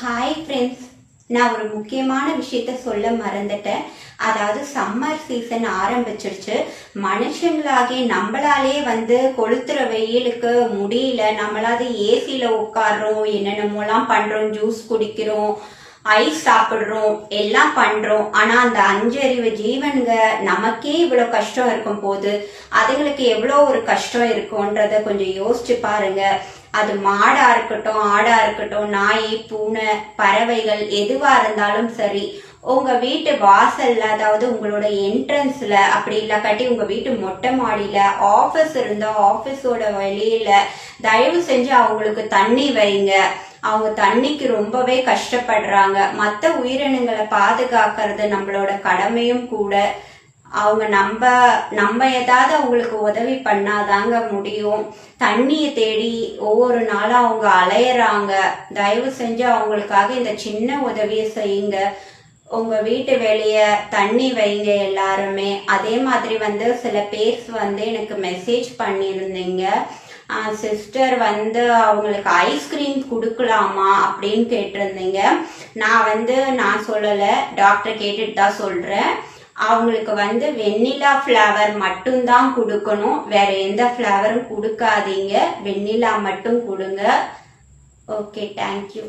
Hi friends, நான் ஒரு முக்கியமான விஷயத்த சொல்ல மறந்துட்டேன். அதாவது சம்மர் சீசன் ஆரம்பிச்சிருச்சு. மனுஷங்களாகி நம்மளாலே கொளுத்துற வெயிலுக்கு முடியல. நம்மளாவது ஏசியில உட்காடுறோம், என்னென்னமோலாம் பண்றோம், ஜூஸ் குடிக்கிறோம், ஐஸ் சாப்பிடுறோம், எல்லாம் பண்றோம். ஆனா அந்த அஞ்சறிவு ஜீவனுங்க நமக்கே இவ்வளவு கஷ்டம் இருக்கும் போது அதுங்களுக்கு எவ்வளோ ஒரு கஷ்டம் இருக்கும்ன்றத கொஞ்சம் யோசிச்சு பாருங்க. அது மாடா இருக்கட்டும், ஆடா இருக்கட்டும், நாய், பூனை, பறவைகள் எதுவா இருந்தாலும் சரி, உங்க வீட்டு வாசல்ல, அதாவது உங்களோட என்ட்ரன்ஸ்ல, அப்படி இல்லாட்டி உங்க வீட்டு மொட்டை மாடியில, ஆபீஸ் இருந்தா ஆபீஸோட வெளியில தயவு செஞ்சு அவங்களுக்கு தண்ணி வைங்க. அவங்க தண்ணிக்கு ரொம்பவே கஷ்டப்படுறாங்க. மற்ற உயிரினங்களை பாதுகாக்கிறது நம்மளோட கடமையும் கூட. அவங்க நம்ம ஏதாவது அவங்களுக்கு உதவி பண்ணாதாங்க முடியும். தண்ணியை தேடி ஒவ்வொரு நாளும் அவங்க அலையறாங்க. தயவு செஞ்சு அவங்களுக்காக இந்த சின்ன உதவியை செய்யுங்க. உங்க வீட்டு வெளிய தண்ணி வைங்க எல்லாருமே. அதே மாதிரி சில பேர்ஸ் எனக்கு மெசேஜ் பண்ணியிருந்தீங்க, சிஸ்டர் அவங்களுக்கு ஐஸ்கிரீம் கொடுக்கலாமா அப்படின்னு கேட்டிருந்தீங்க. நான் சொல்லலை, டாக்டர் கேட்டுட்டு தான் சொல்றேன். அவங்களுக்கு வெண்ணிலா ஃப்ளேவர் மட்டும்தான் கொடுக்கணும், வேற எந்த ஃப்ளேவரும் கொடுக்காதீங்க. வெண்ணிலா மட்டும் கொடுங்க. Okay, thank you.